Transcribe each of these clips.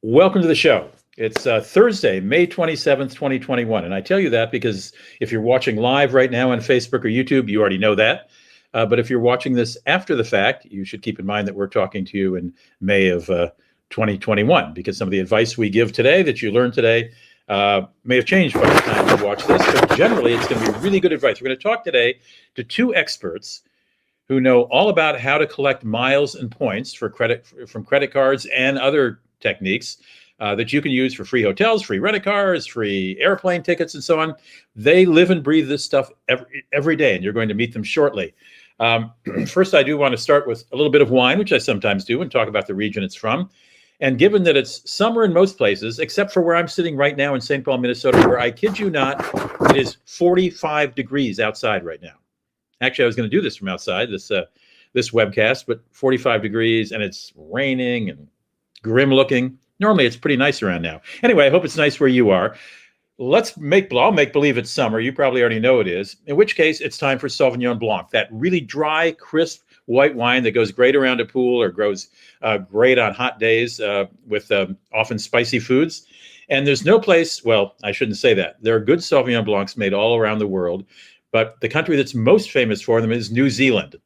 Welcome to the show. It's Thursday, May 27th, 2021. And I tell you that because if you're watching live right now on Facebook or YouTube, you already know that. But if you're watching this after the fact, you should keep in mind that we're talking to you in May of 2021, because some of the advice we give today that you learned today may have changed by the time you watch this. But generally, it's going to be really good advice. We're going to talk today to two experts who know all about how to collect miles and points for credit from credit cards and other techniques that you can use for free hotels, free rental cars, free airplane tickets, and so on. They live and breathe this stuff every day, and you're going to meet them shortly. First, I do want to start with a little bit of wine, which I sometimes do, and talk about the region it's from. And given that it's summer in most places, except for where I'm sitting right now in St. Paul, Minnesota, where I kid you not, it is 45 degrees outside right now. Actually, I was going to do this from outside, this webcast, but 45 degrees, and it's raining and grim looking. Normally, it's pretty nice around now. Anyway, I hope it's nice where you are. I'll make believe it's summer. You probably already know it is. In which case, it's time for Sauvignon Blanc, that really dry, crisp white wine that goes great around a pool or grows great on hot days with often spicy foods. And there's no place, well, I shouldn't say that. There are good Sauvignon Blancs made all around the world, but the country that's most famous for them is New Zealand.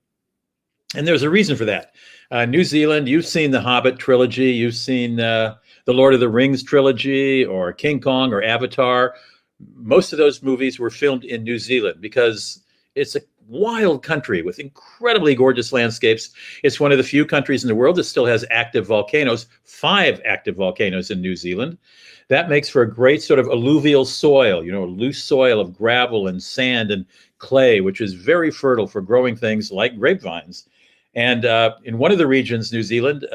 And there's a reason for that. New Zealand, you've seen the Hobbit trilogy, you've seen the Lord of the Rings trilogy, or King Kong, or Avatar. Most of those movies were filmed in New Zealand because it's a wild country with incredibly gorgeous landscapes. It's one of the few countries in the world that still has active volcanoes, 5 active volcanoes in New Zealand. That makes for a great sort of alluvial soil, a loose soil of gravel and sand and clay, which is very fertile for growing things like grapevines. And in one of the regions, New Zealand,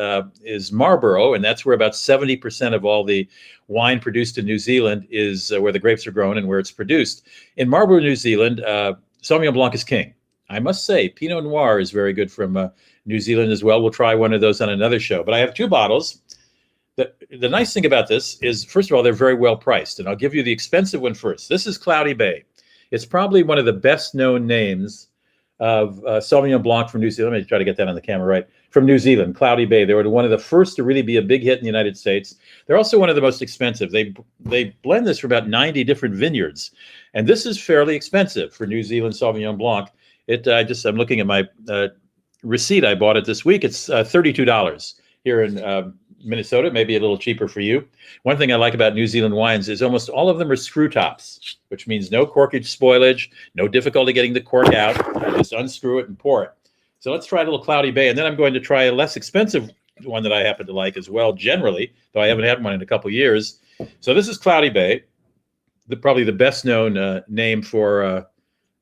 is Marlborough, and that's where about 70% of all the wine produced in New Zealand is where the grapes are grown and where it's produced. In Marlborough, New Zealand, Sauvignon Blanc is king. I must say, Pinot Noir is very good from New Zealand as well. We'll try one of those on another show. But I have 2 bottles. The nice thing about this is, first of all, they're very well priced. And I'll give you the expensive one first. This is Cloudy Bay. It's probably one of the best known names of Sauvignon Blanc from New Zealand. Let me try to get that on the camera right. From New Zealand, Cloudy Bay. They were one of the first to really be a big hit in the United States. They're also one of the most expensive. They blend this from about 90 different vineyards. And this is fairly expensive for New Zealand Sauvignon Blanc. I'm looking at my receipt. I bought it this week. It's $32 here in Minnesota, maybe a little cheaper for you. One thing I like about New Zealand wines is almost all of them are screw tops, which means no corkage spoilage, no difficulty getting the cork out. Just unscrew it and pour it. So let's try a little Cloudy Bay, and then I'm going to try a less expensive one that I happen to like as well, generally, though I haven't had one in a couple years. So this is Cloudy Bay, probably the best known name for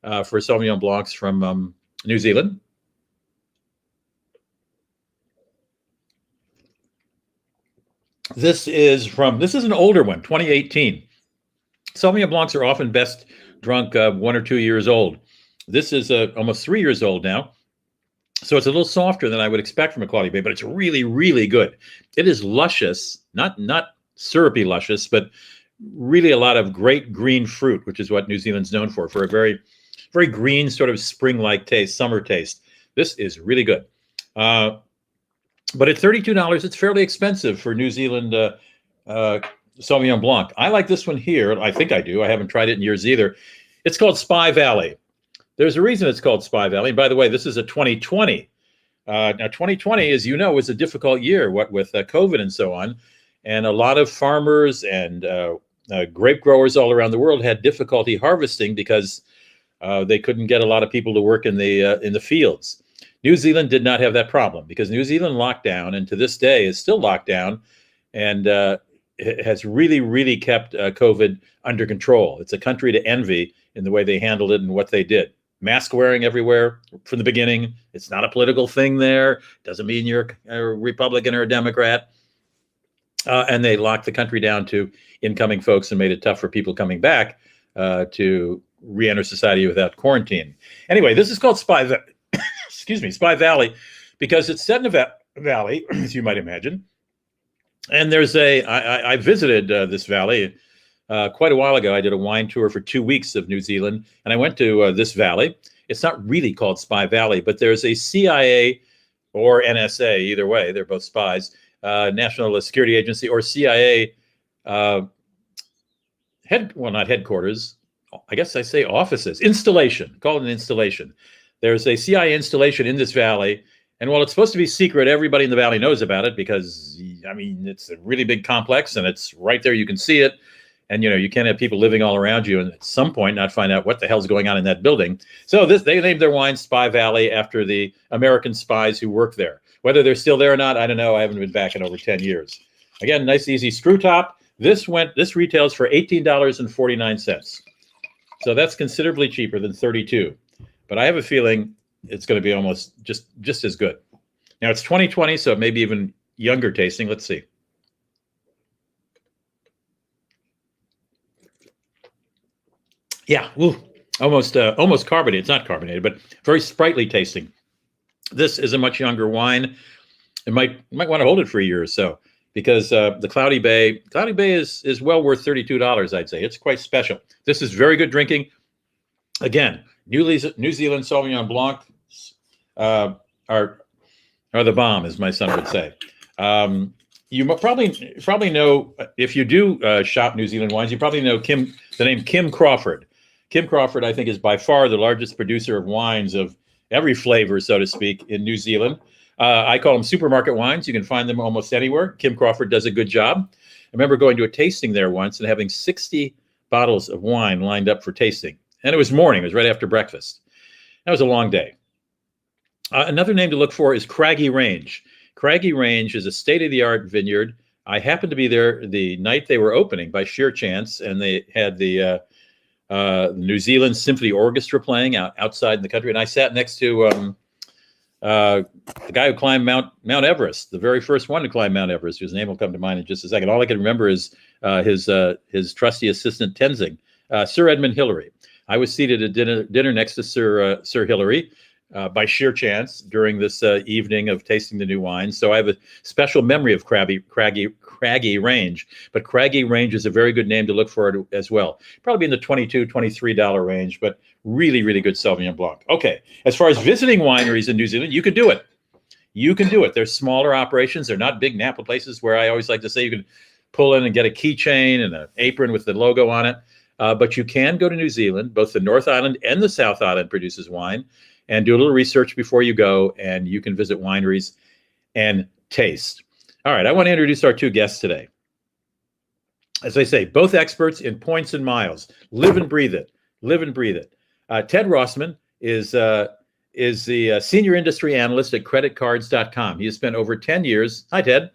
Sauvignon Blancs from New Zealand. This is an older one, 2018. Sauvignon Blancs are often best drunk 1 or 2 years old. This is almost 3 years old now. So it's a little softer than I would expect from a Cloudy Bay, but it's really, really good. It is luscious, not syrupy luscious, but really a lot of great green fruit, which is what New Zealand's known for a very, very green sort of spring-like taste, summer taste. This is really good. But at $32, it's fairly expensive for New Zealand Sauvignon Blanc. I like this one here. I think I do. I haven't tried it in years either. It's called Spy Valley. There's a reason it's called Spy Valley. And by the way, this is a 2020. Now, 2020, as you know, was a difficult year, what with COVID and so on. And a lot of farmers and grape growers all around the world had difficulty harvesting because they couldn't get a lot of people to work in the fields. New Zealand did not have that problem because New Zealand locked down, and to this day is still locked down, and it has really, really kept COVID under control. It's a country to envy in the way they handled it and what they did. Mask wearing everywhere from the beginning. It's not a political thing there. Doesn't mean you're a Republican or a Democrat. And they locked the country down to incoming folks and made it tough for people coming back to re-enter society without quarantine. Anyway, this is called Spy Valley, because it's set in a valley, as you might imagine. And there's I visited this valley quite a while ago. I did a wine tour for 2 weeks of New Zealand, and I went to this valley. It's not really called Spy Valley, but there's a CIA or NSA, either way, they're both spies, National Security Agency, or CIA not headquarters. I guess I say offices, installation, call it an installation. There's a CIA installation in this valley. And while it's supposed to be secret, everybody in the valley knows about it because, I mean, it's a really big complex and it's right there. You can see it. And, you can't have people living all around you and at some point not find out what the hell's going on in that building. So they named their wine Spy Valley after the American spies who work there. Whether they're still there or not, I don't know. I haven't been back in over 10 years. Again, nice, easy screw top. This retails for $18.49. So that's considerably cheaper than $32. But I have a feeling it's going to be almost just as good. Now it's 2020, so it may be even younger tasting. Let's see. Yeah, almost carbonated. It's not carbonated, but very sprightly tasting. This is a much younger wine. It might want to hold it for a year or so because the Cloudy Bay is well worth $32. I'd say it's quite special. This is very good drinking. Again, New Zealand Sauvignon Blanc are the bomb, as my son would say. You probably know, if you do shop New Zealand wines, you probably know the name Kim Crawford. Kim Crawford, I think, is by far the largest producer of wines of every flavor, so to speak, in New Zealand. I call them supermarket wines. You can find them almost anywhere. Kim Crawford does a good job. I remember going to a tasting there once and having 60 bottles of wine lined up for tasting. And it was morning. It was right after breakfast. That was a long day. Another name to look for is Craggy Range. Craggy Range is a state-of-the-art vineyard. I happened to be there the night they were opening by sheer chance, and they had the New Zealand Symphony Orchestra playing outside in the country. And I sat next to the guy who climbed Mount Everest, the very first one to climb Mount Everest, whose name will come to mind in just a second. All I can remember is his trusty assistant Tenzing, Sir Edmund Hillary. I was seated at dinner next to Sir Hillary by sheer chance during this evening of tasting the new wine. So I have a special memory of Craggy Range. But Craggy Range is a very good name to look for as well. Probably in the $22, $23 range, but really, really good Sauvignon Blanc. Okay, as far as visiting wineries in New Zealand, you can do it. You can do it. They're smaller operations. They're not big Napa places where I always like to say you can pull in and get a keychain and an apron with the logo on it. But you can go to New Zealand. Both the North Island and the South Island produces wine. And do a little research before you go, and you can visit wineries and taste. All right, I want to introduce our two guests today. As I say, both experts in points and miles. Live and breathe it. Live and breathe it. Ted Rossman is the senior industry analyst at creditcards.com. He has spent over 10 years. Hi, Ted.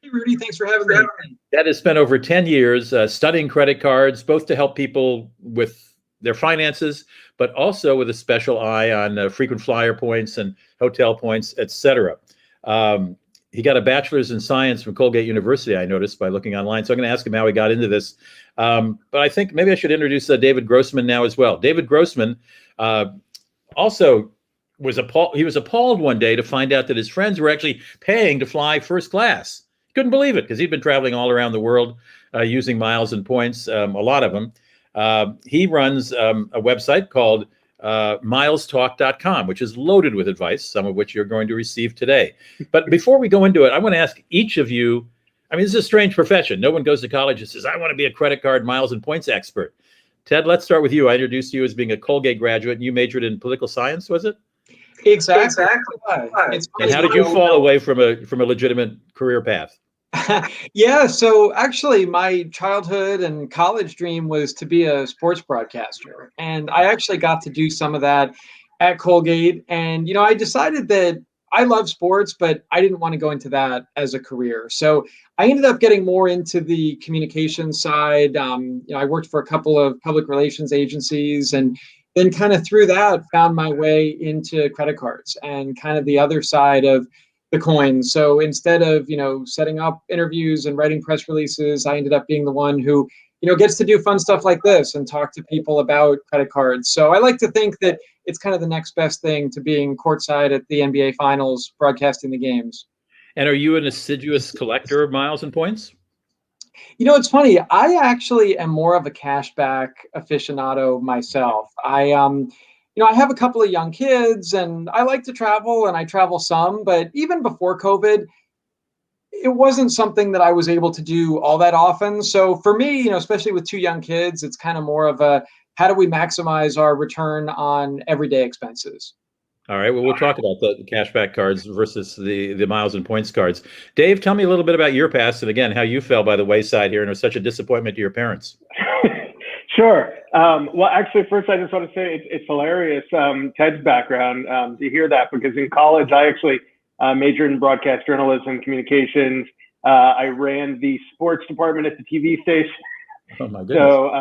Hey, Rudy. Thanks for having me. Ted has spent over 10 years studying credit cards, both to help people with their finances, but also with a special eye on frequent flyer points and hotel points, etc. He got a bachelor's in science from Colgate University, I noticed, by looking online. So I'm going to ask him how he got into this. But I think maybe I should introduce David Grossman now as well. David Grossman also was appalled one day to find out that his friends were actually paying to fly first class. Couldn't believe it because he'd been traveling all around the world using miles and points, a lot of them. He runs a website called milestalk.com, which is loaded with advice, some of which you're going to receive today. But before we go into it, I want to ask each of you, I mean, this is a strange profession. No one goes to college and says, I want to be a credit card miles and points expert. Ted, let's start with you. I introduced you as being a Colgate graduate, and you majored in political science, was it? Exactly. And how did you fall away from a legitimate career path? Yeah, so actually my childhood and college dream was to be a sports broadcaster. And I actually got to do some of that at Colgate. And, I decided that I love sports, but I didn't want to go into that as a career. So I ended up getting more into the communications side. I worked for a couple of public relations agencies and then kind of through that found my way into credit cards and kind of the other side of the coin. So instead of, setting up interviews and writing press releases, I ended up being the one who, gets to do fun stuff like this and talk to people about credit cards. So I like to think that it's kind of the next best thing to being courtside at the NBA Finals, broadcasting the games. And are you an assiduous collector of miles and points? It's funny. I actually am more of a cashback aficionado myself. I have a couple of young kids and I like to travel and I travel some, but even before COVID, it wasn't something that I was able to do all that often. So for me, especially with two young kids, it's kind of more of a, how do we maximize our return on everyday expenses? All right. Well, we'll talk about the cashback cards versus the miles and points cards. Dave, tell me a little bit about your past and again how you fell by the wayside here and was such a disappointment to your parents. Sure. Well, actually, first I just want to say it's hilarious, Ted's background, to hear that, because in college I actually majored in broadcast journalism, communications. I ran the sports department at the TV station. Oh my goodness. So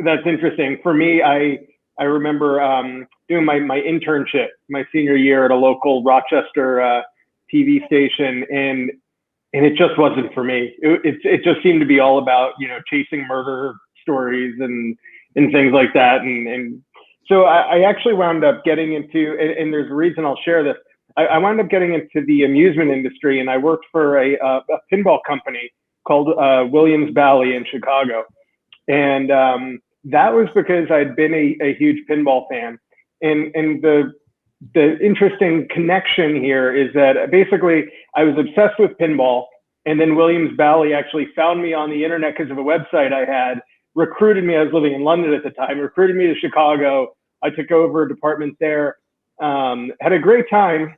that's interesting. For me, I remember doing my internship my senior year at a local Rochester TV station, and it just wasn't for me. It just seemed to be all about chasing murder stories and things like that, and so I actually wound up getting into, and there's a reason I'll share this. I wound up getting into the amusement industry, and I worked for a pinball company called Williams Bally in Chicago, and that was because I'd been a huge pinball fan. And the interesting connection here is that basically I was obsessed with pinball, and then Williams Bally actually found me on the internet because of a website I had, recruited me. I was living in London at the time, recruited me to Chicago. I took over a department there, had a great time,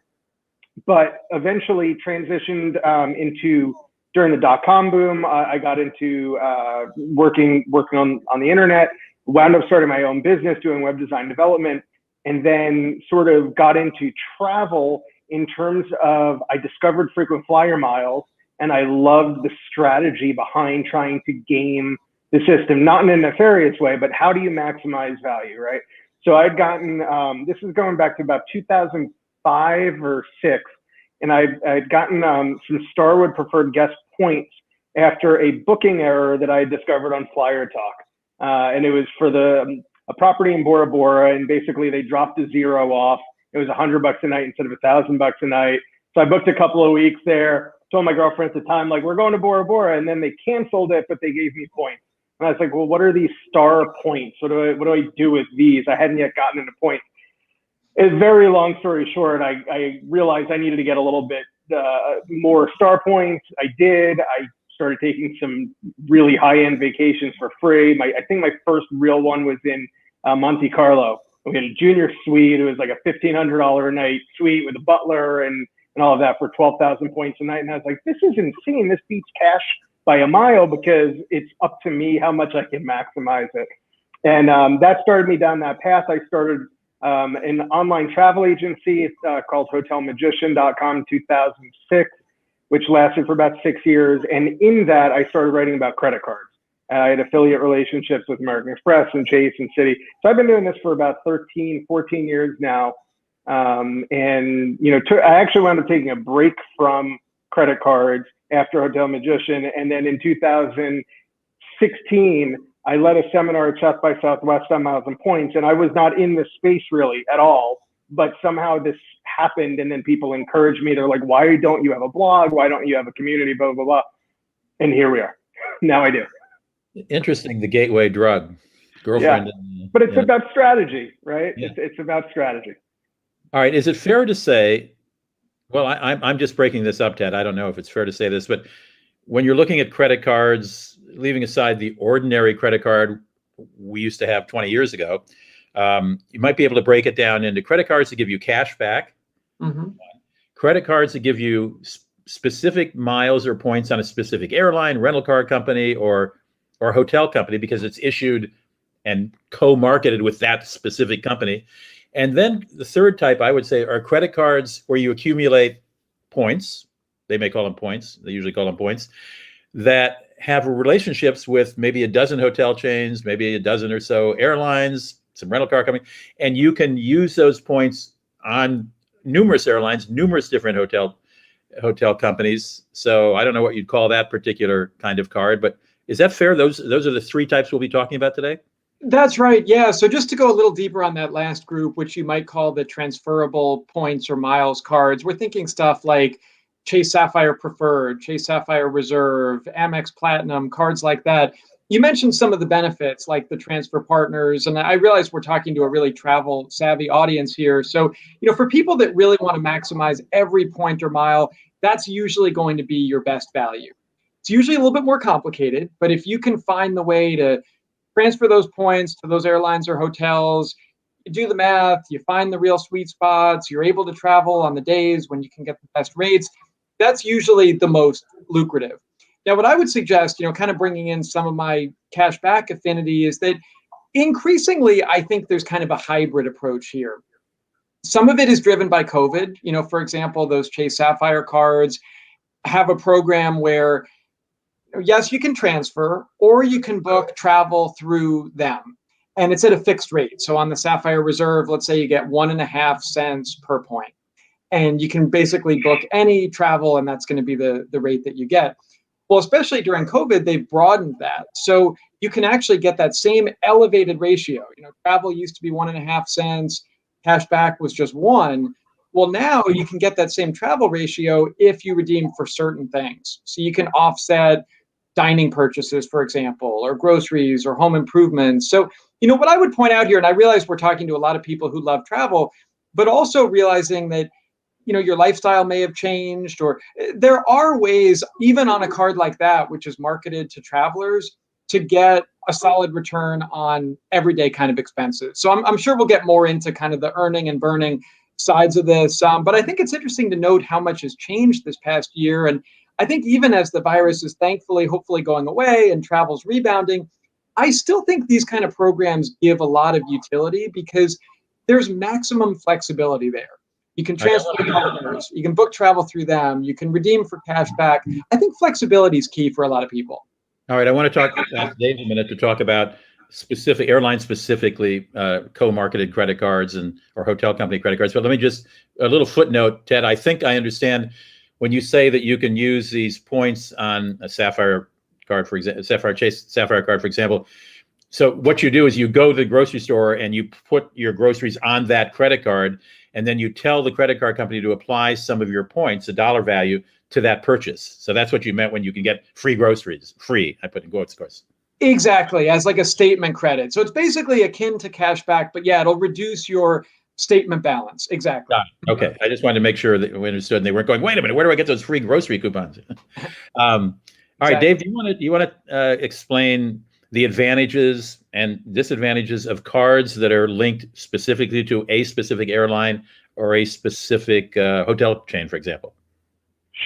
but eventually transitioned into, during the dot-com boom, I got into working on the internet, wound up starting my own business doing web design development, and then sort of got into travel in terms of, I discovered frequent flyer miles, and I loved the strategy behind trying to game the system, not in a nefarious way, but how do you maximize value, right? So I'd gotten, this is going back to about 2005 or 6, and I'd gotten some Starwood preferred guest points after a booking error that I had discovered on Flyer Talk. And it was for a property in Bora Bora, and basically they dropped a zero off. It was $100 a night instead of $1,000 a night. So I booked a couple of weeks there, told my girlfriend at the time, like, we're going to Bora Bora, and then they canceled it, but they gave me points. And I was like, well, what are these star points? What do I do with these? I hadn't yet gotten into points. A very long story short, I realized I needed to get a little bit more star points. I did. I started taking some really high-end vacations for free. I think my first real one was in Monte Carlo. We had a junior suite. It was like a $1,500 a night suite with a butler and all of that for 12,000 points a night. And I was like, this is insane. This beats cash by a mile, because it's up to me how much I can maximize it. And that started me down that path. I started an online travel agency called hotelmagician.com in 2006, which lasted for about 6 years. And in that, I started writing about credit cards. I had affiliate relationships with American Express and Chase and Citi. So I've been doing this for about 13, 14 years now. And, I actually wound up taking a break from credit cards after Hotel Magician. And then in 2016, I led a seminar at South by Southwest on miles and points. And I was not in this space really at all, but somehow this happened. And then people encouraged me. They're like, why don't you have a blog? Why don't you have a community? Blah, blah, blah. And here we are. Now I do. Interesting, the gateway drug, girlfriend. Yeah. But it's about strategy, right? Yeah. It's about strategy. All right. Is it fair to say, well, I'm just breaking this up, Ted. I don't know if it's fair to say this, but when you're looking at credit cards, leaving aside the ordinary credit card we used to have 20 years ago, you might be able to break it down into credit cards that give you cash back, credit cards that give you specific miles or points on a specific airline, rental car company, or hotel company because it's issued and co-marketed with that specific company. And then the third type, I would say, are credit cards where you accumulate points. They may call them points. They usually call them points that have relationships with maybe a dozen hotel chains, maybe a dozen or so airlines, some rental car company, and you can use those points on numerous airlines, numerous different hotel companies. So I don't know what you'd call that particular kind of card, but is that fair? Those are the three types we'll be talking about today? That's right. Yeah. So just to go a little deeper on that last group, which you might call the transferable points or miles cards, we're thinking stuff like Chase Sapphire Preferred, Chase Sapphire Reserve, Amex Platinum, cards like that. You mentioned some of the benefits like the transfer partners, and I realize we're talking to a really travel savvy audience here. So, for people that really want to maximize every point or mile, that's usually going to be your best value. It's usually a little bit more complicated, but if you can find the way to transfer those points to those airlines or hotels, you do the math, you find the real sweet spots, you're able to travel on the days when you can get the best rates, that's usually the most lucrative. Now, what I would suggest, kind of bringing in some of my cash back affinity, is that increasingly, I think there's kind of a hybrid approach here. Some of it is driven by COVID. For example, those Chase Sapphire cards have a program where, yes, you can transfer or you can book travel through them. And it's at a fixed rate. So on the Sapphire Reserve, let's say you get 1.5 cents per point. And you can basically book any travel, and that's going to be the rate that you get. Well, especially during COVID, they've broadened that. So you can actually get that same elevated ratio. Travel used to be 1.5 cents, cash back was just 1. Well, now you can get that same travel ratio if you redeem for certain things. So you can offset dining purchases, for example, or groceries or home improvements. So, what I would point out here, and I realize we're talking to a lot of people who love travel, but also realizing that your lifestyle may have changed, or there are ways, even on a card like that, which is marketed to travelers, to get a solid return on everyday kind of expenses. So I'm sure we'll get more into kind of the earning and burning sides of this. But I think it's interesting to note how much has changed this past year. And I think even as the virus is thankfully, hopefully going away and travel's rebounding, I still think these kind of programs give a lot of utility because there's maximum flexibility there. You can transfer to partners, you can book travel through them, you can redeem for cash back. I think flexibility is key for a lot of people. All right, I want to ask Dave a minute to talk about specific airlines, specifically co-marketed credit cards or hotel company credit cards. But let me just, a little footnote, Ted. I think I understand when you say that you can use these points on a Sapphire card, for example, Chase Sapphire card, for example. So what you do is you go to the grocery store and you put your groceries on that credit card, and then you tell the credit card company to apply some of your points, the dollar value, to that purchase. So that's what you meant when you can get free groceries. Free, I put in quotes, of course. Exactly, as like a statement credit. So it's basically akin to cash back, but yeah, it'll reduce your statement balance. Exactly. Okay, I just wanted to make sure that we understood and they weren't going, wait a minute, where do I get those free grocery coupons? All right, Dave, do you want to explain the advantages and disadvantages of cards that are linked specifically to a specific airline or a specific hotel chain, for example?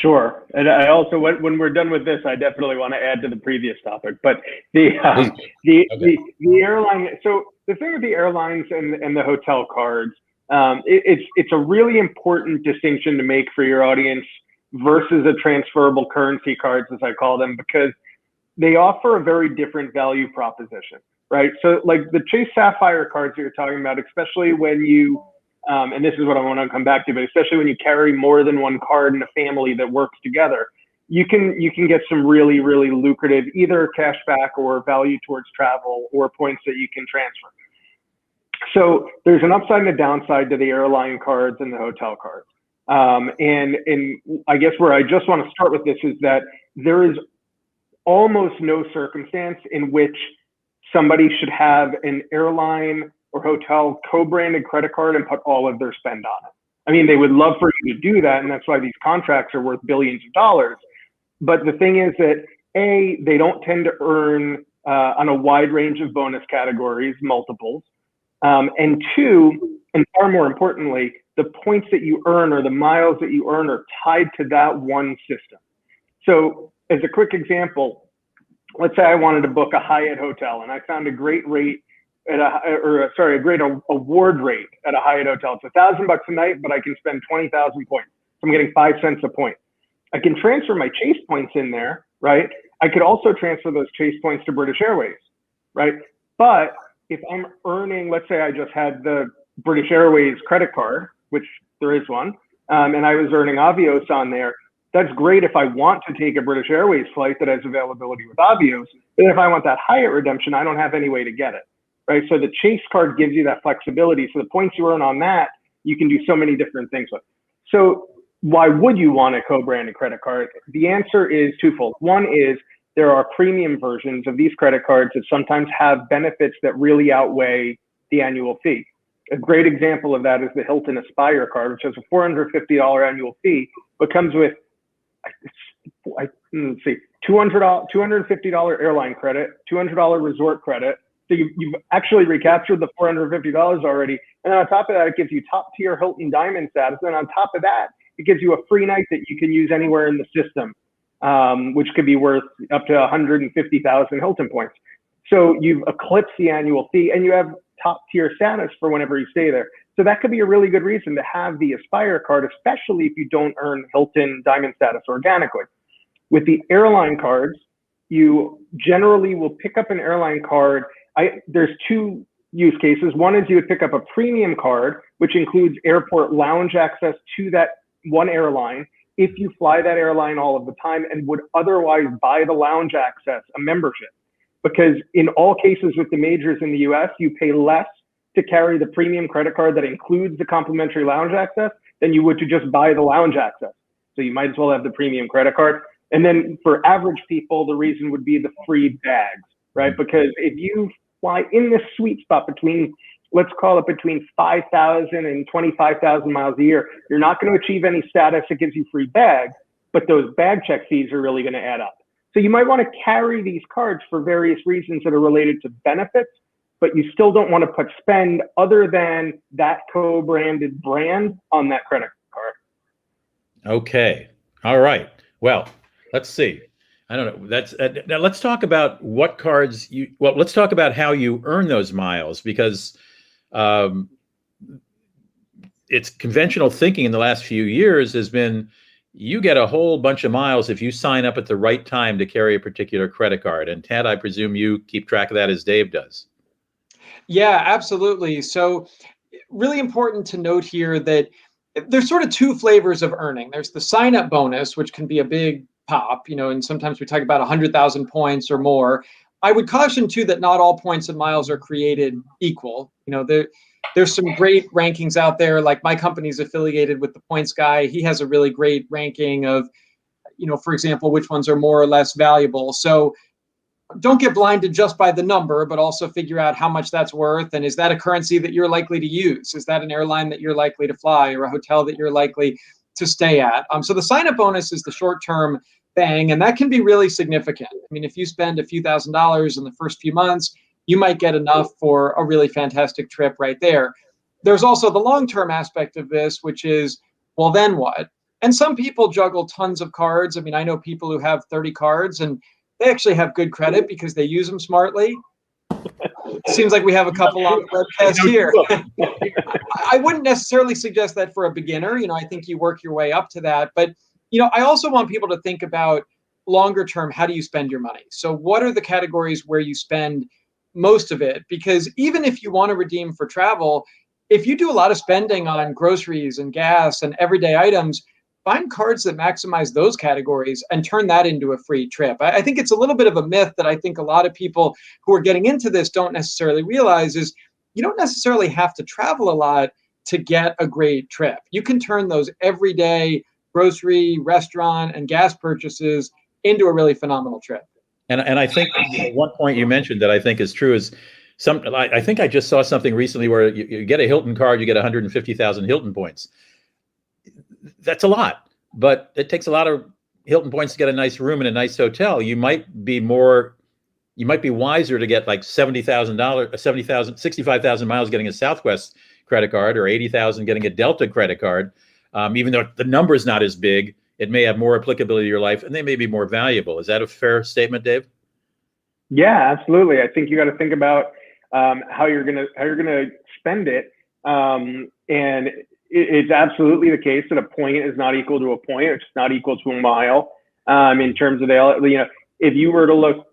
Sure. And I also, when we're done with this, I definitely want to add to the previous topic. But the airline. So the thing with the airlines and the hotel cards, it's a really important distinction to make for your audience versus a transferable currency cards, as I call them, because they offer a very different value proposition, right? So like the Chase Sapphire cards that you're talking about, especially when you, and this is what I want to come back to, but especially when you carry more than one card in a family that works together, you can get some really, really lucrative either cash back or value towards travel or points that you can transfer. So there's an upside and a downside to the airline cards and the hotel cards. And I guess where I just want to start with this is that there is almost no circumstance in which somebody should have an airline or hotel co-branded credit card and put all of their spend on it. I mean, they would love for you to do that, and that's why these contracts are worth billions of dollars. But the thing is that A, they don't tend to earn on a wide range of bonus categories, multiples. And two, and far more importantly, the points that you earn or the miles that you earn are tied to that one system. So as a quick example, let's say I wanted to book a Hyatt hotel and I found a great rate at a great award rate at a Hyatt hotel. It's $1,000 a night, but I can spend 20,000 points. So I'm getting 5 cents a point. I can transfer my Chase points in there, right? I could also transfer those Chase points to British Airways, right? But if I'm earning, let's say I just had the British Airways credit card, which there is one, and I was earning Avios on there, that's great if I want to take a British Airways flight that has availability with Avios. But if I want that Hyatt redemption, I don't have any way to get it, right? So the Chase card gives you that flexibility. So the points you earn on that, you can do so many different things with. So why would you want a co-branded credit card? The answer is twofold. One is there are premium versions of these credit cards that sometimes have benefits that really outweigh the annual fee. A great example of that is the Hilton Aspire card, which has a $450 annual fee, but comes with let's see, $250 airline credit, $200 resort credit. So you've actually recaptured the $450 already. And then on top of that, it gives you top tier Hilton Diamond status. And on top of that, it gives you a free night that you can use anywhere in the system, which could be worth up to 150,000 Hilton points. So you've eclipsed the annual fee and you have top tier status for whenever you stay there. So that could be a really good reason to have the Aspire card, especially if you don't earn Hilton Diamond status organically. With the airline cards, you generally will pick up an airline card. There's two use cases. One is you would pick up a premium card, which includes airport lounge access to that one airline if you fly that airline all of the time and would otherwise buy the lounge access, a membership. Because in all cases with the majors in the US, you pay less to carry the premium credit card that includes the complimentary lounge access than you would to just buy the lounge access. So you might as well have the premium credit card. And then for average people, the reason would be the free bags, right? Because if you fly in this sweet spot between, let's call it between 5,000 and 25,000 miles a year, you're not going to achieve any status that gives you free bags, but those bag check fees are really going to add up. So you might want to carry these cards for various reasons that are related to benefits, but you still don't want to put spend other than that co-branded brand on that credit card. Okay. All right. Well, let's see. I don't know. That's now let's talk about what cards let's talk about how you earn those miles, because it's conventional thinking in the last few years has been you get a whole bunch of miles if you sign up at the right time to carry a particular credit card. And Ted, I presume you keep track of that as Dave does. Yeah, absolutely. So really important to note here that there's sort of two flavors of earning. There's the sign-up bonus, which can be a big pop, and sometimes we talk about 100,000 points or more. I would caution too that not all points and miles are created equal. There's some great rankings out there. Like my company's affiliated with the Points Guy. He has a really great ranking of, for example, which ones are more or less valuable. So don't get blinded just by the number, but also figure out how much that's worth. And is that a currency that you're likely to use? Is that an airline that you're likely to fly or a hotel that you're likely to stay at? So the sign-up bonus is the short-term thing, and that can be really significant. I mean, if you spend a few $1,000s in the first few months, you might get enough for a really fantastic trip right there. There's also the long-term aspect of this, which is, well, then what? And some people juggle tons of cards. I mean, I know people who have 30 cards and they actually have good credit because they use them smartly. Seems like we have a couple on the webcast here. I wouldn't necessarily suggest that for a beginner. I think you work your way up to that. But, I also want people to think about longer term, how do you spend your money? So what are the categories where you spend most of it? Because even if you want to redeem for travel, if you do a lot of spending on groceries and gas and everyday items, find cards that maximize those categories and turn that into a free trip. I think it's a little bit of a myth that I think a lot of people who are getting into this don't necessarily realize is you don't necessarily have to travel a lot to get a great trip. You can turn those everyday grocery, restaurant, and gas purchases into a really phenomenal trip. And I think one point you mentioned that I think is true is I think I just saw something recently where you get a Hilton card, you get 150,000 Hilton points. That's a lot, but it takes a lot of Hilton points to get a nice room in a nice hotel. You might be wiser to get like $65,000 miles getting a Southwest credit card or 80,000 getting a Delta credit card. Even though the number is not as big, it may have more applicability to your life and they may be more valuable. Is that a fair statement, Dave? Yeah, absolutely. I think you got to think about how you're gonna spend it, and it's absolutely the case that a point is not equal to a point. It's not equal to a mile. In terms of if you were to look,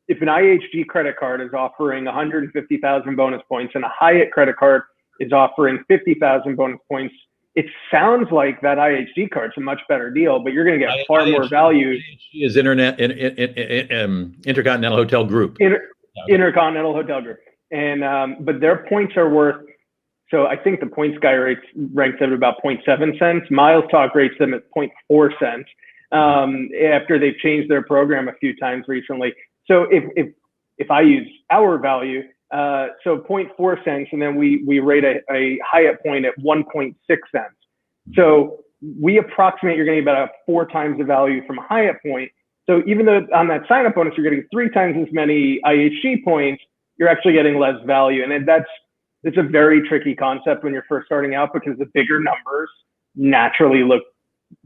if an IHG credit card is offering 150,000 bonus points and a Hyatt credit card is offering 50,000 bonus points, it sounds like that IHG card's a much better deal, but you're going to get far more value. IHG is Intercontinental Hotel Group. Intercontinental Hotel Group, and but their points are worth. So I think the Points Guy ranks them at about 0.7 cents. milestalk rates them at 0.4 cents after they've changed their program a few times recently. So if I use our value, so 0.4 cents, and then we rate a Hyatt point at 1.6 cents. So we approximate you're getting about 4 times the value from a Hyatt point. So even though on that sign-up bonus, you're getting 3 times as many IHG points, you're actually getting less value. And it's a very tricky concept when you're first starting out, because the bigger numbers naturally look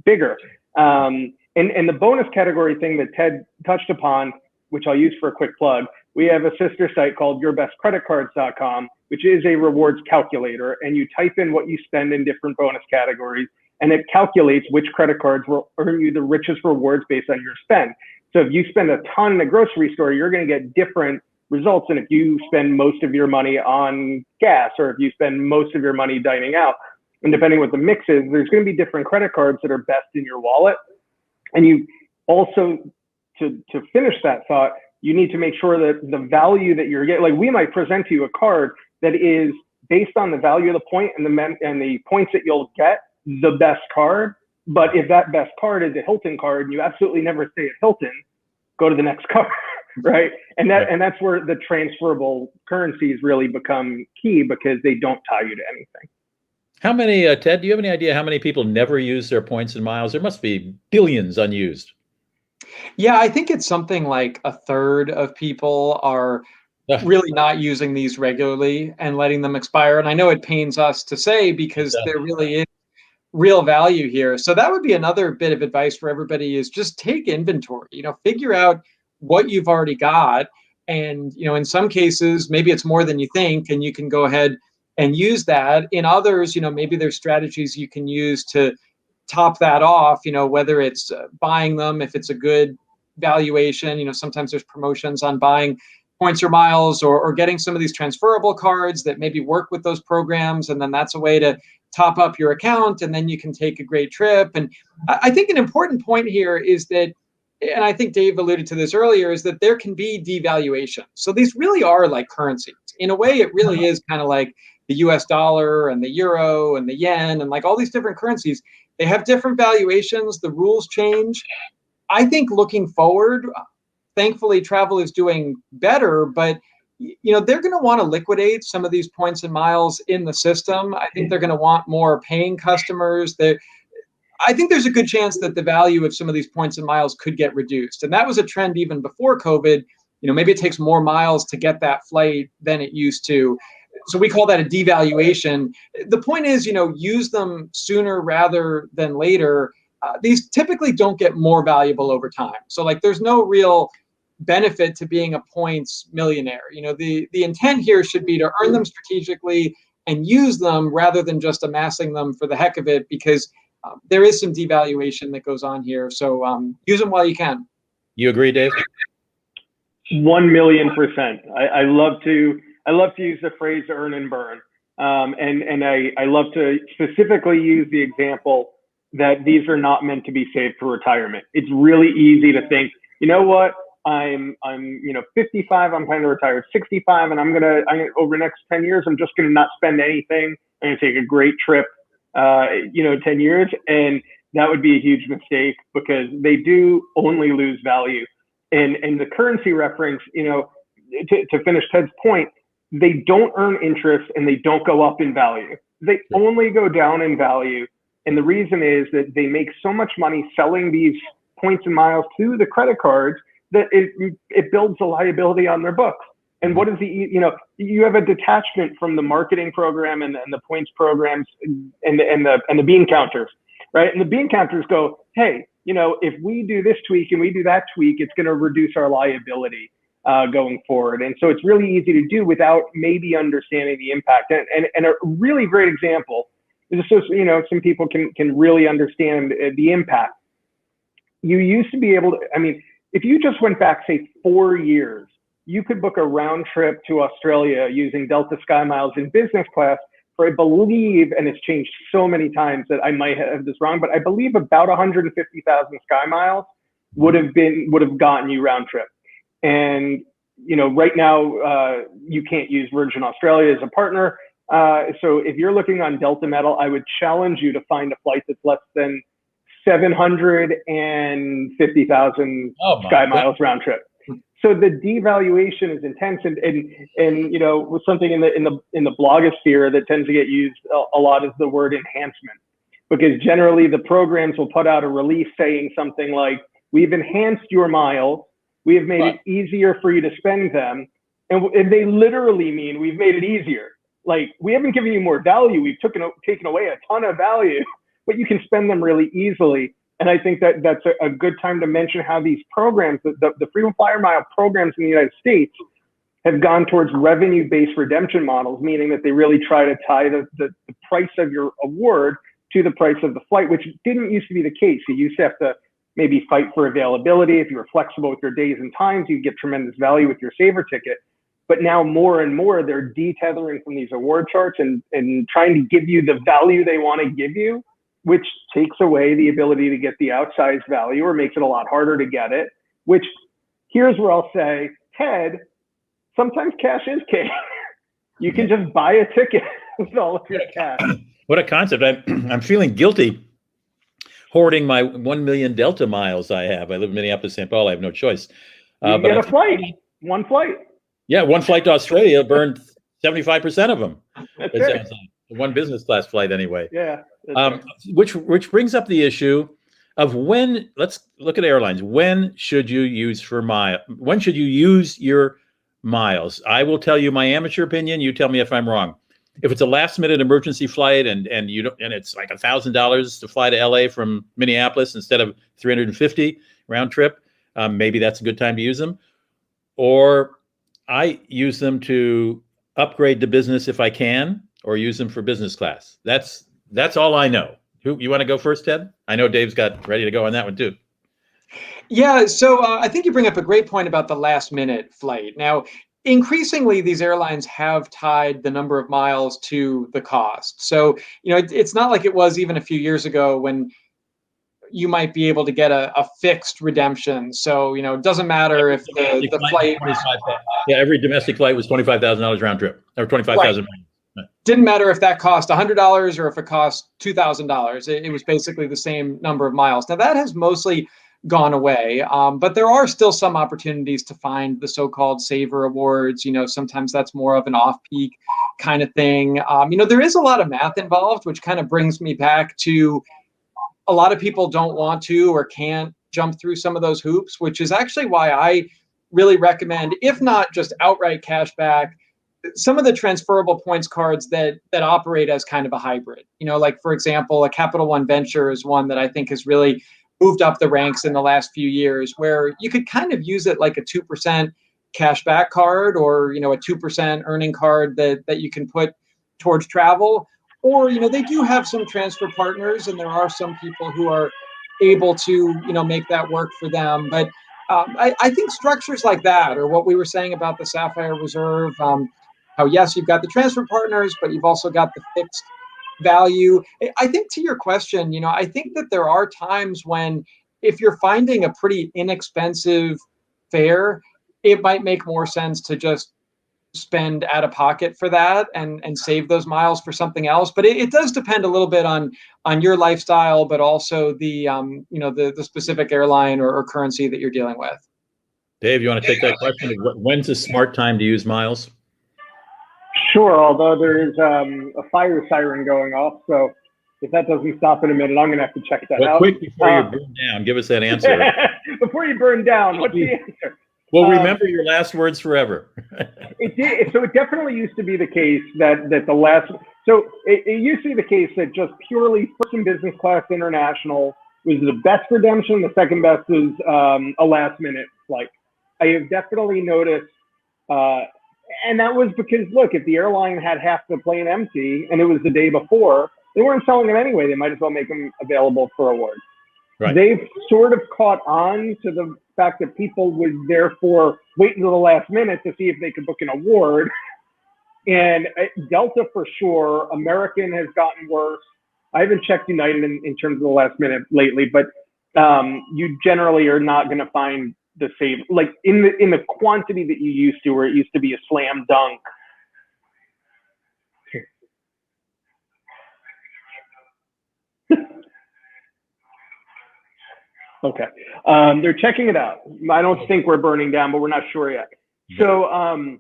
bigger. And the bonus category thing that Ted touched upon, which I'll use for a quick plug, we have a sister site called yourbestcreditcards.com, which is a rewards calculator. And you type in what you spend in different bonus categories, and it calculates which credit cards will earn you the richest rewards based on your spend. So if you spend a ton in a grocery store, you're going to get different results than if you spend most of your money on gas, or if you spend most of your money dining out. And depending what the mix is, there's going to be different credit cards that are best in your wallet. And you also, to finish that thought, you need to make sure that the value that you're getting, like we might present to you a card that is based on the value of the point and the points that you'll get, the best card. But if that best card is a Hilton card and you absolutely never stay at Hilton, go to the next card, right? And that's where the transferable currencies really become key, because they don't tie you to anything. How many, Ted, do you have any idea how many people never use their points and miles? There must be billions unused. Yeah, I think it's something like a third of people are really not using these regularly and letting them expire. And I know it pains us to say, because there really is real value here. So that would be another bit of advice for everybody, is just take inventory, figure out what you've already got. And, in some cases, maybe it's more than you think, and you can go ahead and use that. In others, maybe there's strategies you can use to top that off, whether it's buying them, if it's a good valuation, sometimes there's promotions on buying points or miles, or getting some of these transferable cards that maybe work with those programs. And then that's a way to top up your account, and then you can take a great trip. And I think an important point here is that, and I think Dave alluded to this earlier, is that there can be devaluation. So these really are like currencies. In a way, it really is kind of like the US dollar and the euro and the yen and like all these different currencies. They have different valuations. The rules change. I think looking forward, thankfully, travel is doing better, but they're going to want to liquidate some of these points and miles in the system. I think they're going to want more paying customers. I think there's a good chance that the value of some of these points and miles could get reduced. And that was a trend even before COVID. Maybe it takes more miles to get that flight than it used to. So we call that a devaluation. The point is, use them sooner rather than later. These typically don't get more valuable over time. So like there's no real benefit to being a points millionaire. The intent here should be to earn them strategically and use them rather than just amassing them for the heck of it, because there is some devaluation that goes on here. So use them while you can. You agree, Dave? 1,000,000%. I love to use the phrase earn and burn. And I love to specifically use the example that these are not meant to be saved for retirement. It's really easy to think, you know what, I'm 55, I'm planning to retire at 65, and I'm gonna over the next 10 years, I'm just gonna not spend anything. I'm gonna take a great trip, 10 years. And that would be a huge mistake, because they do only lose value. And the currency reference, to finish Ted's point, they don't earn interest and they don't go up in value. They only go down in value. And the reason is that they make so much money selling these points and miles to the credit cards that it builds a liability on their books. And what is you have a detachment from the marketing program and the points programs and the bean counters, right? And the bean counters go, hey, if we do this tweak and we do that tweak, it's going to reduce our liability going forward. And so it's really easy to do without maybe understanding the impact. And a really great example is just so some people can really understand the impact. You used to be able to, if you just went back, say, 4 years, you could book a round trip to Australia using Delta Sky Miles in business class for, I believe, and it's changed so many times that I might have this wrong, but I believe about 150,000 Sky Miles would have gotten you round trip. And right now you can't use Virgin Australia as a partner. So if you're looking on Delta Metal, I would challenge you to find a flight that's less than 750,000 Sky Miles round trip. So the devaluation is intense, and with something in the blogosphere that tends to get used a lot is the word enhancement. because generally the programs will put out a release saying something like, we've enhanced your miles, we have made it easier for you to spend them. And they literally mean we've made it easier. Like, we haven't given you more value, we've taken away a ton of value, but you can spend them really easily. And I think that that's a good time to mention how these programs, the frequent flyer mile programs in the United States, have gone towards revenue-based redemption models, meaning that they really try to tie the price of your award to the price of the flight, which didn't used to be the case. You used to have to maybe fight for availability. If you were flexible with your days and times, you'd get tremendous value with your saver ticket. But now more and more, they're detethering from these award charts and trying to give you the value they want to give you, which takes away the ability to get the outsized value or makes it a lot harder to get it, which here's where I'll say, Ted, sometimes cash is king. You can just buy a ticket with all of your cash. What a concept. I'm feeling guilty hoarding my 1 million Delta miles I have. I live in Minneapolis, St. Paul. I have no choice. You get a flight, one flight. Yeah, one flight to Australia burned 75% of them. That's It it. sounds like. One business class flight anyway. Yeah. Which brings up the issue of when. Let's look at airlines. When should you use when should you use your miles? I will tell you my amateur opinion. You tell me if I'm wrong. If it's a last minute emergency flight and you don't, and it's like $1,000 to fly to LA from Minneapolis instead of 350 round trip, maybe that's a good time to use them. Or I use them to upgrade to business if I can, or use them for business class. That's all I know. You want to go first, Ted? I know Dave's got ready to go on that one too. Yeah, so I think you bring up a great point about the last minute flight. Now, increasingly, these airlines have tied the number of miles to the cost. So, it's not like it was even a few years ago when you might be able to get a fixed redemption. So, it doesn't matter if the flight. Yeah, every domestic flight was $25,000 round trip, or 25,000. Right. Didn't matter if that cost $100 or if it cost $2,000. It was basically the same number of miles. Now, that has mostly gone away, but there are still some opportunities to find the so-called saver awards. Sometimes that's more of an off-peak kind of thing. There is a lot of math involved, which kind of brings me back to a lot of people don't want to or can't jump through some of those hoops, which is actually why I really recommend, if not just outright cash back, some of the transferable points cards that operate as kind of a hybrid. Like, for example, a Capital One Venture is one that I think has really moved up the ranks in the last few years, where you could kind of use it like a 2% cashback card, or a 2% earning card that you can put towards travel. Or they do have some transfer partners, and there are some people who are able to make that work for them. But I think structures like that, or what we were saying about the Sapphire Reserve, how yes, you've got the transfer partners, but you've also got the fixed value. I think, to your question, I think that there are times when, if you're finding a pretty inexpensive fare, it might make more sense to just spend out of pocket for that and save those miles for something else. But it does depend a little bit on your lifestyle, but also the the specific airline or currency that you're dealing with. Dave, you want to take that question? When's a smart time to use miles? Sure, although there is a fire siren going off, so if that doesn't stop in a minute, I'm going to have to check that out. Quick, before you burn down, give us that answer. Before you burn down, what's the answer? Well, remember your last words forever. It did. So it definitely used to be the case that the last. So it used to be the case that just purely first and business class international was the best redemption. The second best is a last minute flight. I have definitely noticed. And that was because, look, if the airline had half the plane empty and it was the day before, they weren't selling them anyway. They might as well make them available for awards. Right. They've sort of caught on to the fact that people would therefore wait until the last minute to see if they could book an award. And Delta for sure, American has gotten worse. I haven't checked United in terms of the last minute lately, but you generally are not going to find the save, like in the quantity that you used to, where it used to be a slam dunk. Okay, they're checking it out. I don't think we're burning down, but we're not sure yet. So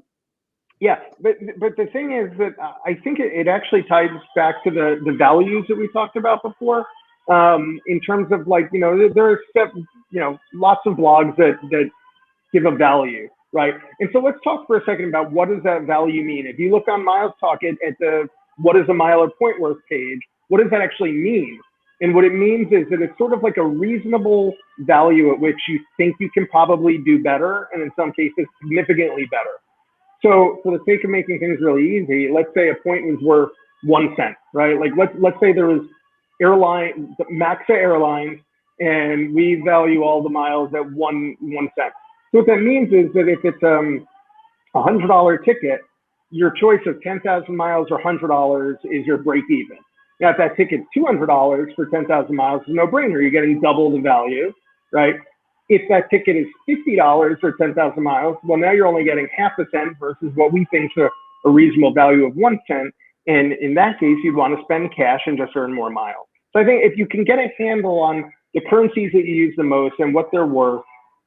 Yeah, but the thing is that I think it actually ties back to the values that we talked about before. In terms of like, there are lots of blogs that give a value, right? And so let's talk for a second about what does that value mean. If you look on milestalk at the what is a mile or point worth page, what does that actually mean? And what it means is that it's sort of like a reasonable value at which you think you can probably do better, and in some cases significantly better. So for the sake of making things really easy, let's say a point was worth 1 cent, right? Like let's say there was Maxa Airlines, and we value all the miles at 1 cent. So what that means is that if it's $100 ticket, your choice of 10,000 miles or $100 is your break even. Now, if that ticket's $200 for 10,000 miles, it's a no-brainer. You're getting double the value, right? If that ticket is $50 for 10,000 miles, well, now you're only getting half a cent versus what we think is a reasonable value of 1 cent. And in that case, you'd want to spend cash and just earn more miles. So I think if you can get a handle on the currencies that you use the most and what they're worth,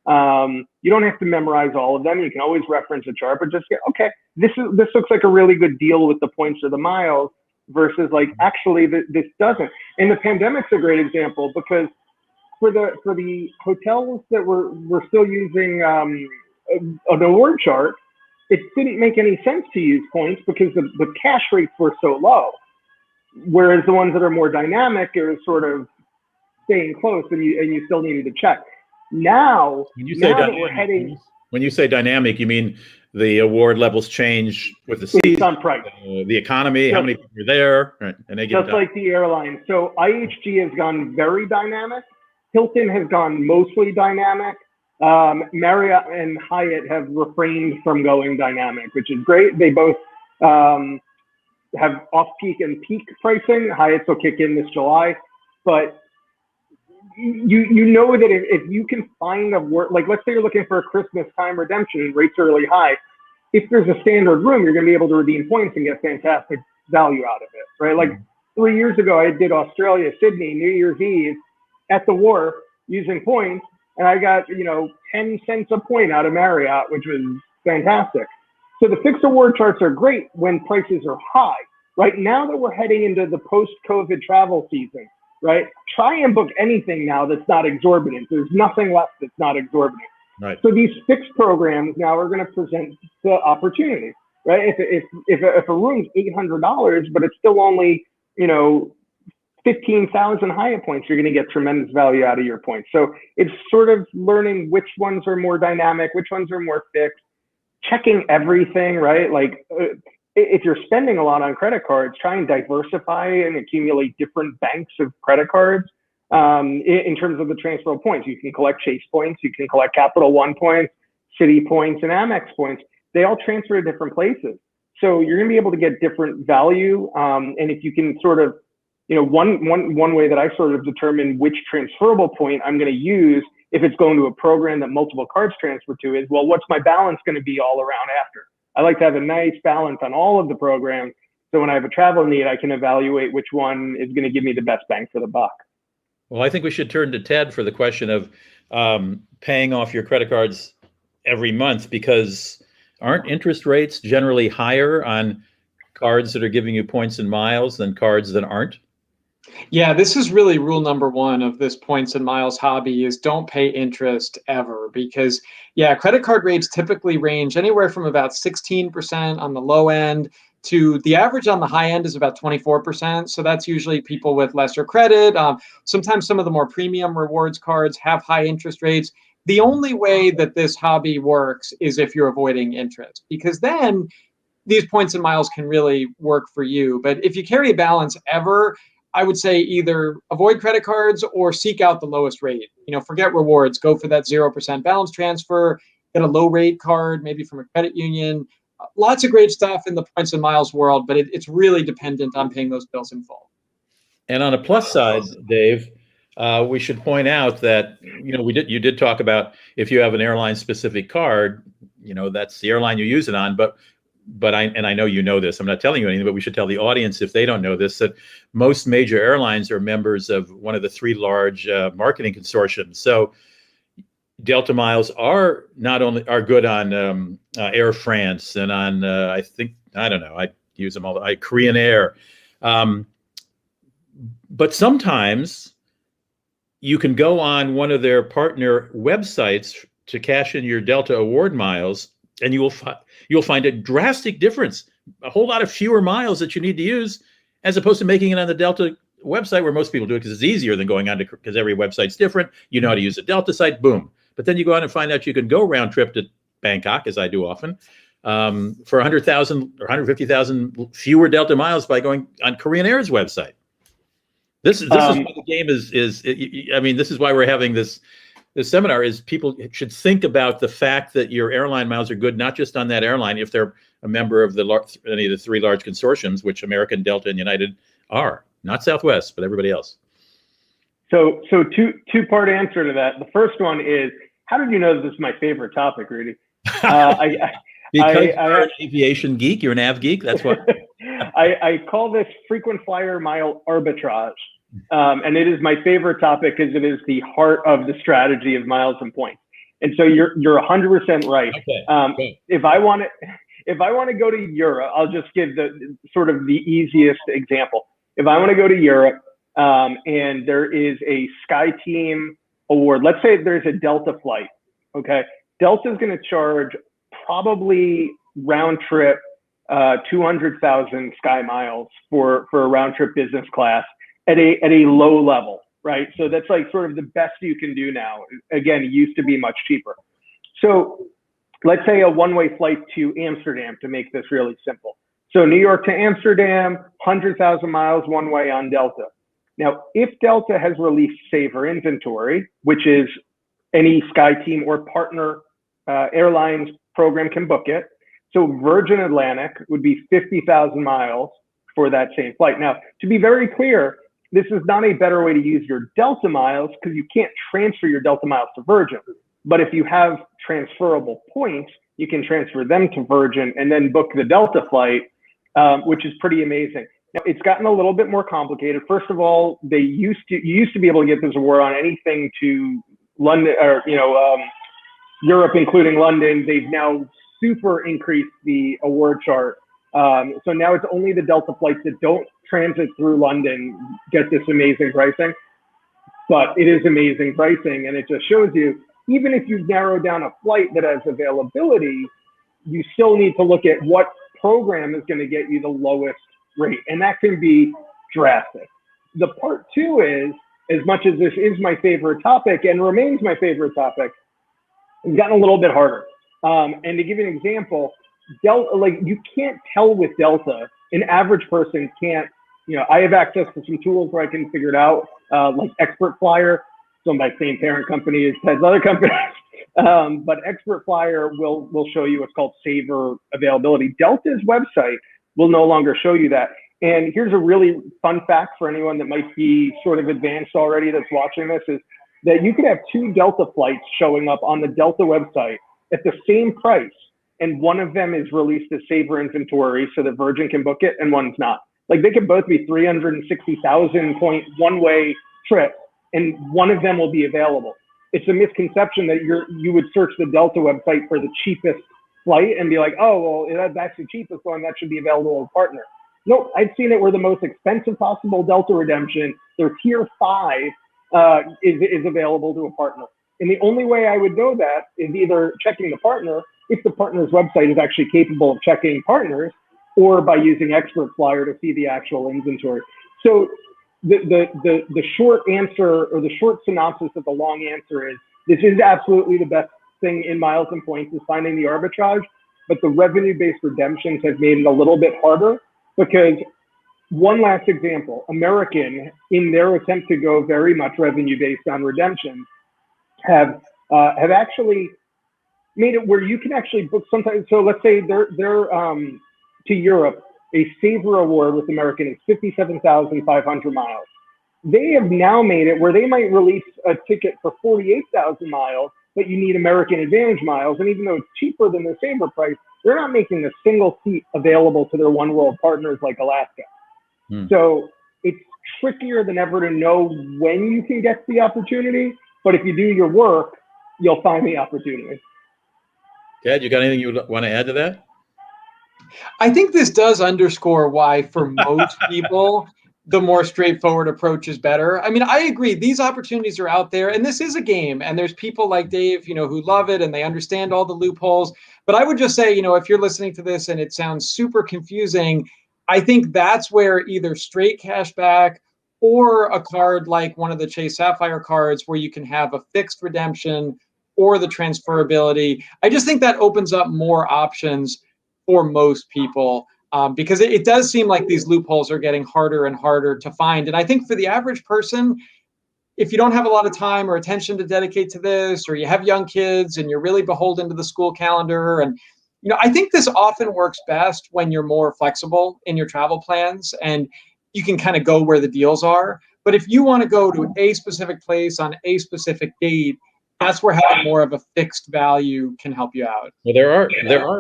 you don't have to memorize all of them. You can always reference a chart, but just get, okay, this looks like a really good deal with the points or the miles versus like, actually this doesn't. And the pandemic's a great example because for the hotels that were still using an award chart, it didn't make any sense to use points because the cash rates were so low. Whereas the ones that are more dynamic are sort of staying close, and you still needed to check. Now, when you say dynamic, you mean the award levels change with the season, on price, the economy, how many people are there, right? And they get just like the airline. So IHG has gone very dynamic. Hilton has gone mostly dynamic. Marriott and Hyatt have refrained from going dynamic, which is great. They both have off-peak and peak pricing. Hyatt's will kick in this July, but you know that if you can find a work, like let's say you're looking for a Christmas time redemption, rates are really high. If there's a standard room, you're going to be able to redeem points and get fantastic value out of it, right? Like 3 years ago, I did Australia, Sydney, New Year's Eve at the wharf using points, and I got 10 cents a point out of Marriott, which was fantastic. So the fixed award charts are great when prices are high. Right now that we're heading into the post-COVID travel season, right? Try and book anything now that's not exorbitant. There's nothing left that's not exorbitant. Right. So these fixed programs now are going to present the opportunity, right? If a room's $800, but it's still only 15,000 Hyatt points, you're going to get tremendous value out of your points. So it's sort of learning which ones are more dynamic, which ones are more fixed, checking everything, right? Like if you're spending a lot on credit cards, try and diversify and accumulate different banks of credit cards. In terms of the transferable points, you can collect Chase points, you can collect Capital One points, Citi points, and Amex points. They all transfer to different places. So you're going to be able to get different value. And if you can sort of, one way that I sort of determine which transferable point I'm going to use if it's going to a program that multiple cards transfer to is, well, what's my balance going to be all around after? I like to have a nice balance on all of the programs. So when I have a travel need, I can evaluate which one is going to give me the best bang for the buck. Well, I think we should turn to Ted for the question of paying off your credit cards every month, because aren't interest rates generally higher on cards that are giving you points and miles than cards that aren't? Yeah, this is really rule number one of this points and miles hobby is don't pay interest ever, because credit card rates typically range anywhere from about 16% on the low end to the average on the high end is about 24%. So that's usually people with lesser credit. Sometimes some of the more premium rewards cards have high interest rates. The only way that this hobby works is if you're avoiding interest, because then these points and miles can really work for you. But if you carry a balance ever, I would say either avoid credit cards or seek out the lowest rate. Forget rewards, go for that 0% balance transfer, get a low rate card, maybe from a credit union. Lots of great stuff in the points and miles world, but it's really dependent on paying those bills in full. And on a plus side, Dave, we should point out that, you did talk about if you have an airline specific card, that's the airline you use it on, but I know you know this, I'm not telling you anything, but we should tell the audience if they don't know this, that most major airlines are members of one of the three large marketing consortiums. So Delta miles are not only are good on Air France and on I don't know, I use them all. Korean Air, but sometimes you can go on one of their partner websites to cash in your Delta award miles, and you'll find a drastic difference, a whole lot of fewer miles that you need to use, as opposed to making it on the Delta website, where most people do it because it's easier than going on to, because every website's different. You know how to use a Delta site, boom. But then you go on and find out you can go round trip to Bangkok, as I do often, for 100,000 or 150,000 fewer Delta miles by going on Korean Air's website. This is what the game is. I mean, this is why we're having this seminar. Is people should think about the fact that your airline miles are good, not just on that airline, if they're a member of any of the three large consortiums, which American, Delta, and United are. Not Southwest, but everybody else. So two-part answer to that. The first one is, how did you know this is my favorite topic, Rudy? Because you're an aviation geek, you're an av geek. That's what I call this frequent flyer mile arbitrage, and it is my favorite topic because it is the heart of the strategy of miles and points. And so you're 100% right. Okay. If I want to go to Europe, I'll just give the sort of the easiest example. If I want to go to Europe, and there is a SkyTeam award, let's say there's a Delta flight. Okay, Delta is going to charge probably round trip 200,000 Sky miles for a round trip business class at a low level, right? So that's like sort of the best you can do now. Again, it used to be much cheaper. So let's say a one-way flight to Amsterdam, to make this really simple. So New York to Amsterdam, 100,000 miles one way on Delta. Now, if Delta has released saver inventory, which is any SkyTeam or partner airlines program can book it. So Virgin Atlantic would be 50,000 miles for that same flight. Now, to be very clear, this is not a better way to use your Delta miles, because you can't transfer your Delta miles to Virgin. But if you have transferable points, you can transfer them to Virgin and then book the Delta flight, which is pretty amazing. Now, it's gotten a little bit more complicated. First of all, you used to be able to get this award on anything to London, or Europe, including London. They've now super increased the award chart. So now it's only the Delta flights that don't transit through London get this amazing pricing. But it is amazing pricing, and it just shows you, even if you narrow down a flight that has availability, you still need to look at what program is going to get you the lowest rate, and that can be drastic. The part two is, as much as this is my favorite topic and remains my favorite topic, it's gotten a little bit harder. And to give you an example, Delta, like, you can't tell with Delta, an average person can't, I have access to some tools where I can figure it out, like Expert Flyer, so my same parent company as Ted's other companies. But Expert Flyer will show you what's called saver availability. Delta's website will no longer show you that. And here's a really fun fact for anyone that might be sort of advanced already that's watching this, is that you could have two Delta flights showing up on the Delta website at the same price, and one of them is released as saver inventory so that Virgin can book it, and one's not. Like, they could both be 360,000 point one-way trips, and one of them will be available. It's a misconception that you would search the Delta website for the cheapest flight and be like, oh, well, that's the cheapest one, that should be available to a partner. No, I've seen it where the most expensive possible Delta redemption, their tier 5, is available to a partner. And the only way I would know that is either checking the partner, if the partner's website is actually capable of checking partners, or by using Expert Flyer to see the actual inventory. So the short answer, or the short synopsis of the long answer, is this is absolutely the best thing in miles and points, is finding the arbitrage, but the revenue-based redemptions have made it a little bit harder, because one last example, American, in their attempt to go very much revenue-based on redemption, have actually made it where you can actually book sometimes. So let's say they're to Europe, a saver award with American is 57,500 miles. They have now made it where they might release a ticket for 48,000 miles, but you need American Advantage miles. And even though it's cheaper than their saver price, they're not making a single seat available to their one world partners like Alaska. So it's trickier than ever to know when you can get the opportunity. But if you do your work, you'll find the opportunity. Ted, you got anything you want to add to that? I think this does underscore why, for most people, the more straightforward approach is better. I mean, I agree. These opportunities are out there, and this is a game. And there's people like Dave, who love it and they understand all the loopholes. But I would just say, if you're listening to this and it sounds super confusing, I think that's where either straight cash back or a card like one of the Chase Sapphire cards where you can have a fixed redemption or the transferability. I just think that opens up more options for most people, because it does seem like these loopholes are getting harder and harder to find. And I think for the average person, if you don't have a lot of time or attention to dedicate to this, or you have young kids and you're really beholden to the school calendar, and I think this often works best when you're more flexible in your travel plans and you can kind of go where the deals are. But if you want to go to a specific place on a specific date, that's where having more of a fixed value can help you out. Well, there are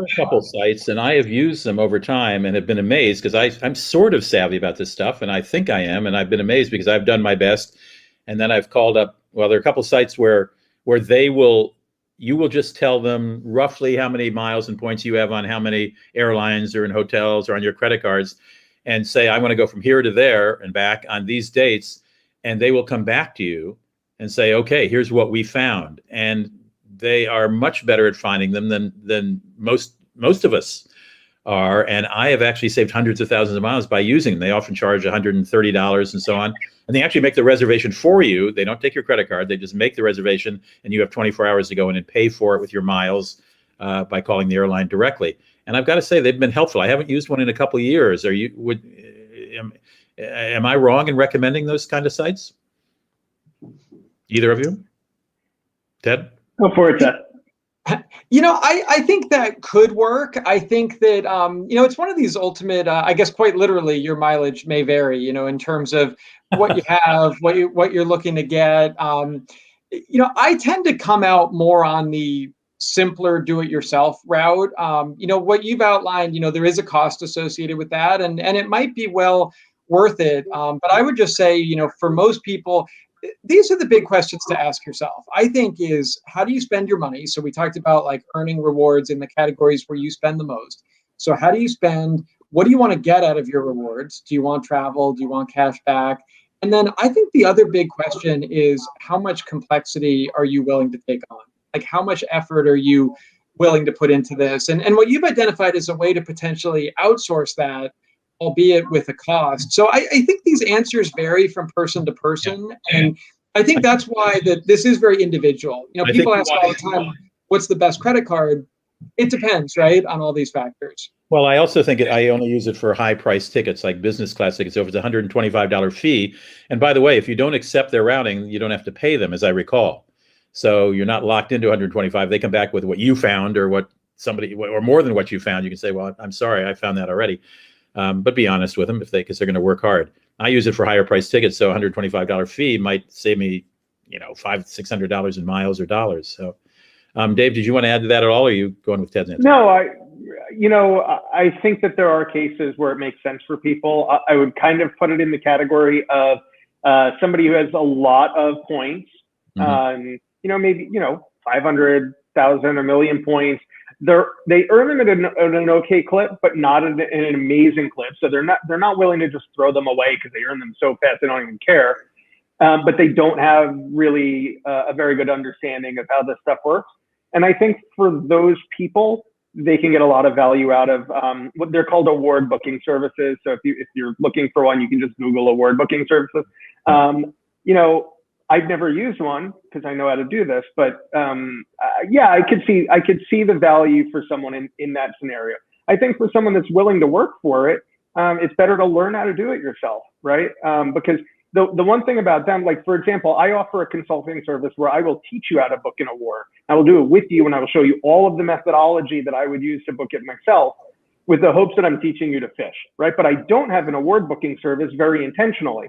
a couple sites, and I have used them over time and have been amazed, because I'm sort of savvy about this stuff, and I think I am, and I've been amazed because I've done my best, and then I've called up. Well, there are a couple sites where you will just tell them roughly how many miles and points you have on how many airlines or in hotels or on your credit cards, and say, I want to go from here to there and back on these dates, and they will come back to you and say, okay, here's what we found. And they are much better at finding them than most of us are. And I have actually saved hundreds of thousands of miles by using them. They often charge $130 and so on. And they actually make the reservation for you. They don't take your credit card. They just make the reservation, and you have 24 hours to go in and pay for it with your miles by calling the airline directly. And I've got to say, they've been helpful. I haven't used one in a couple of years. Am I wrong in recommending those kind of sites? Either of you? Ted? Go for it, Ted. I think that could work. I think that, it's one of these ultimate, I guess quite literally, your mileage may vary, in terms of what you have, what you're looking to get. I tend to come out more on the simpler do-it-yourself route. What you've outlined, there is a cost associated with that, and it might be well worth it. But I would just say, for most people, these are the big questions to ask yourself, I think, is how do you spend your money? So we talked about like earning rewards in the categories where you spend the most. So how do you spend? What do you want to get out of your rewards? Do you want travel? Do you want cash back? And then I think the other big question is, how much complexity are you willing to take on? Like, how much effort are you willing to put into this? And what you've identified is a way to potentially outsource that, albeit with a cost. So I think these answers vary from person to person. And I think that's why that this is very individual. People ask all the time, what's the best credit card? It depends, right, on all these factors. Well, I also think I only use it for high price tickets, like business class tickets. So if it's a $125 fee, and by the way, if you don't accept their routing, you don't have to pay them, as I recall. So you're not locked into 125. They come back with what you found, or what somebody, or more than what you found. You can say, well, I'm sorry, I found that already. But be honest with them because they're going to work hard. I use it for higher price tickets, so $125 fee might save me, $500-600 in miles or dollars. So, Dave, did you want to add to that at all, or are you going with Ted's answer? No, I think that there are cases where it makes sense for people. I would kind of put it in the category of somebody who has a lot of points. Mm-hmm. Maybe 500,000 or million points. They earn them at an okay clip, but not at an amazing clip. So they're not willing to just throw them away because they earn them so fast they don't even care. But they don't have really a very good understanding of how this stuff works. And I think for those people, they can get a lot of value out of what they're called award booking services. So if you're looking for one, you can just Google award booking services. I've never used one because I know how to do this, but I could see the value for someone in that scenario. I think for someone that's willing to work for it, it's better to learn how to do it yourself, right? Because the one thing about them, like for example, I offer a consulting service where I will teach you how to book an award. I will do it with you, and I will show you all of the methodology that I would use to book it myself, with the hopes that I'm teaching you to fish, right? But I don't have an award booking service very intentionally.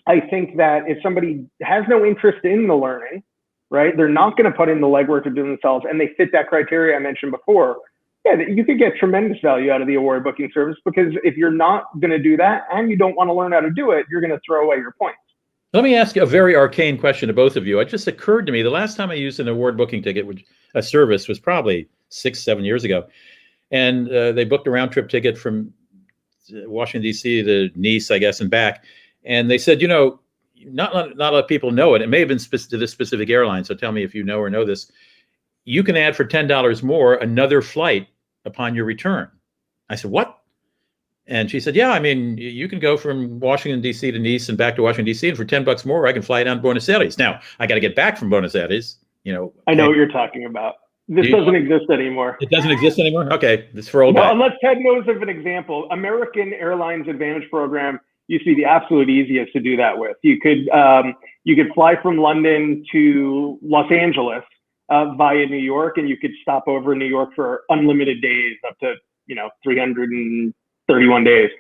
I think that if somebody has no interest in the learning, right, they're not going to put in the legwork to do themselves, and they fit that criteria I mentioned before, you could get tremendous value out of the award booking service, because if you're not going to do that and you don't want to learn how to do it, you're going to throw away your points. Let me ask you a very arcane question to both of you. It just occurred to me the last time I used an award booking ticket, which a service was probably 6, 7 years ago, and they booked a round trip ticket from Washington D.C. to Nice, I guess, and back. And they said, not a lot of people know it. It may have been to this specific airline. So tell me if you know or know this. You can add for $10 more another flight upon your return. I said, what? And she said, yeah, I mean, you can go from Washington, D.C. to Nice and back to Washington, D.C. And for $10 more, I can fly down to Buenos Aires. Now, I got to get back from Buenos Aires. I know what you're talking about. This doesn't exist anymore. It doesn't exist anymore? Okay, it's for old guys. Unless Ted knows of an example. American Airlines Advantage Program used to be the absolute easiest to do that with. You could fly from London to Los Angeles via New York, and you could stop over in New York for unlimited days, up to 331 days.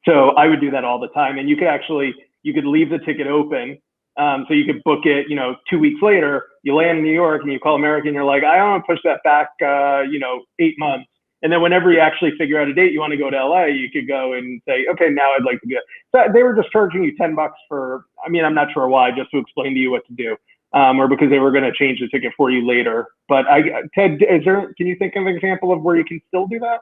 So I would do that all the time, and you could leave the ticket open. So you could book it, 2 weeks later, you land in New York and you call American, you're like, I want to push that back, 8 months. And then whenever you actually figure out a date, you want to go to LA, you could go and say, okay, now I'd like to do it. So they were just charging you $10 for, I'm not sure why, just to explain to you what to do, or because they were going to change the ticket for you later. But Ted, can you think of an example of where you can still do that?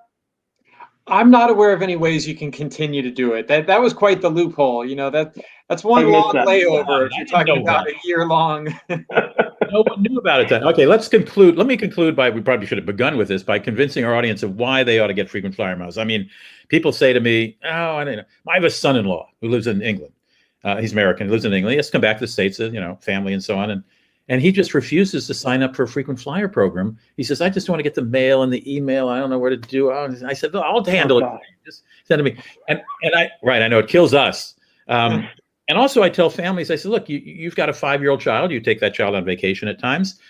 I'm not aware of any ways you can continue to do it. That was quite the loophole. That's one long layover. You're talking about a year long. No one knew about it then. Okay, let's conclude. Let me conclude we probably should have begun with this by convincing our audience of why they ought to get frequent flyer miles. I mean, people say to me, I don't know. I have a son-in-law who lives in England. He's American, lives in England. He has to come back to the States, family and so on. And he just refuses to sign up for a frequent flyer program. He says, I just want to get the mail and the email. I don't know where to do it. I said, I'll handle it. Just send it to me. And I know it kills us. And also I tell families, I said, look, you've got a 5-year-old child. You take that child on vacation at times.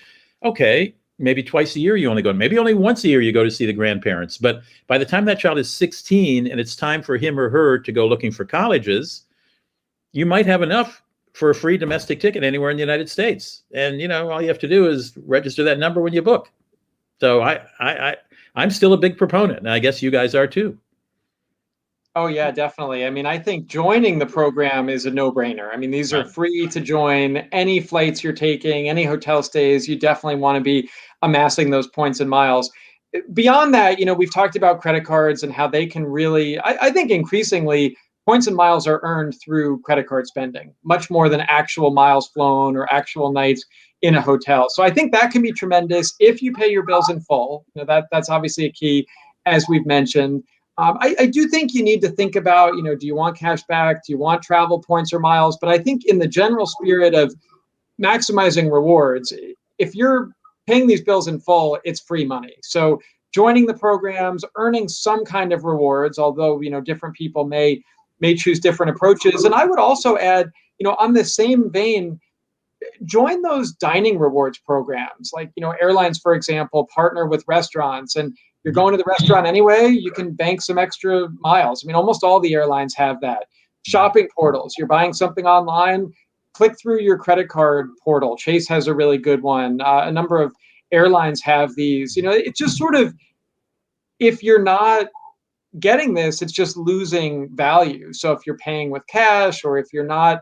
Okay, maybe twice a year you only go. Maybe only once a year you go to see the grandparents. But by the time that child is 16 and it's time for him or her to go looking for colleges, you might have enough for a free domestic ticket anywhere in the United States. And, all you have to do is register that number when you book. So I'm still a big proponent, and I guess you guys are too. Oh, yeah, definitely. I think joining the program is a no-brainer. These are free to join. Any flights you're taking, any hotel stays, you definitely want to be amassing those points and miles. Beyond that, we've talked about credit cards and how they can really, I think increasingly, points and miles are earned through credit card spending, much more than actual miles flown or actual nights in a hotel. So I think that can be tremendous if you pay your bills in full. That's obviously a key, as we've mentioned. I do think you need to think about, do you want cash back? Do you want travel points or miles? But I think in the general spirit of maximizing rewards, if you're paying these bills in full, it's free money. So joining the programs, earning some kind of rewards, although, different people may choose different approaches. And I would also add, on the same vein, join those dining rewards programs. Like, airlines, for example, partner with restaurants, and you're going to the restaurant anyway, you can bank some extra miles. Almost all the airlines have that. Shopping portals, you're buying something online, click through your credit card portal. Chase has a really good one. A number of airlines have these. It's just sort of, if you're not getting this, it's just losing value. So if you're paying with cash, or if you're not,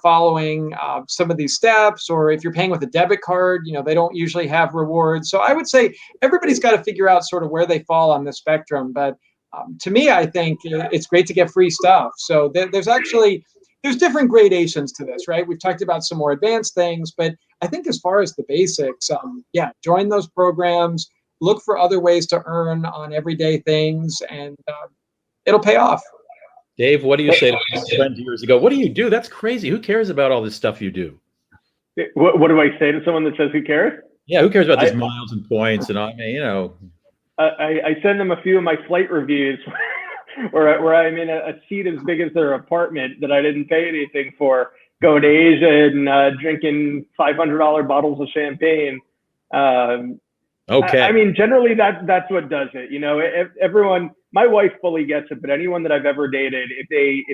following some of these steps, or if you're paying with a debit card, they don't usually have rewards. So I would say everybody's got to figure out sort of where they fall on the spectrum. But to me, I think it's great to get free stuff. So there's different gradations to this, right? We've talked about some more advanced things, but I think as far as the basics, join those programs, look for other ways to earn on everyday things, and it'll pay off. Dave, what do you say to a friend years ago? What do you do? That's crazy. Who cares about all this stuff you do? What do I say to someone that says, who cares? Yeah, who cares about these miles and points and all? I send them a few of my flight reviews where I'm in a seat as big as their apartment that I didn't pay anything for, going to Asia and drinking $500 bottles of champagne. Okay. Generally that's what does it. Everyone, my wife fully gets it, but anyone that I've ever dated, if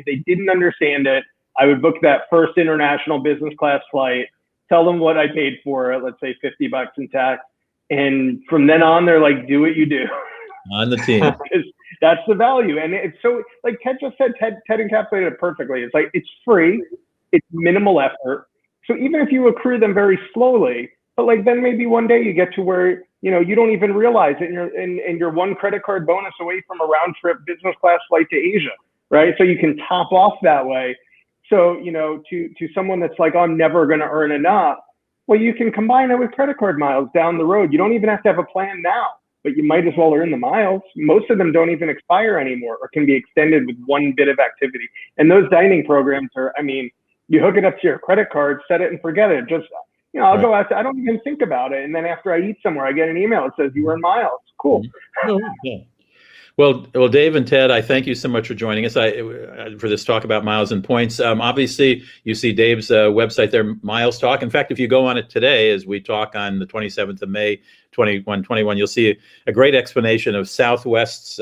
they didn't understand it, I would book that first international business class flight, tell them what I paid for it, let's say $50 in tax. And from then on, they're like, do what you do. On the team. That's the value. And it's so, like Ted just said, Ted encapsulated it perfectly. It's like, it's free. It's minimal effort. So even if you accrue them very slowly, but like then maybe one day you get to where, you know, you don't even realize it, and you're one credit card bonus away from a round trip business class flight to Asia, right? So you can top off that way. So, you know, to someone that's like, oh, I'm never going to earn enough, well, you can combine it with credit card miles down the road. You don't even have to have a plan now, but you might as well earn the miles. Most of them don't even expire anymore or can be extended with one bit of activity. And those dining programs are, I mean, you hook it up to your credit card, set it and forget it. Just, you know, I'll go out, I don't even think about it. And then after I eat somewhere, I get an email that says you earn miles. Cool. Oh, yeah. Well, Dave and Ted, I thank you so much for joining us for this talk about miles and points. Obviously, you see Dave's website there, Miles Talk. In fact, if you go on it today, as we talk on the 27th of May, 21, you'll see a great explanation of Southwest's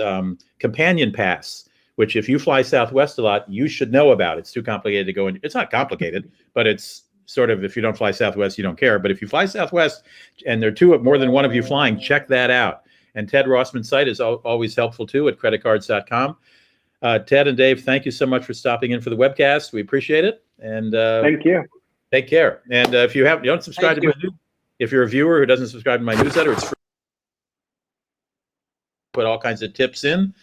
Companion Pass, which if you fly Southwest a lot, you should know about. It's too complicated to go in. It's not complicated, but it's sort of, if you don't fly Southwest, you don't care. But if you fly Southwest and there are more than one of you flying, check that out. And Ted Rossman's site is always helpful too at creditcards.com. Ted and Dave, thank you so much for stopping in for the webcast. We appreciate it. And thank you. Take care. And if you don't subscribe to my if you're a viewer who doesn't subscribe to my newsletter, it's free. Put all kinds of tips in.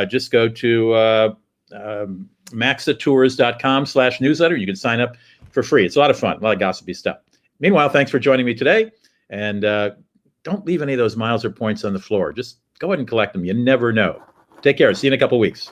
Just go to maxatours.com/newsletter. You can sign up for free. It's a lot of fun, a lot of gossipy stuff. Meanwhile, thanks for joining me today. And don't leave any of those miles or points on the floor. Just go ahead and collect them. You never know. Take care. See you in a couple of weeks.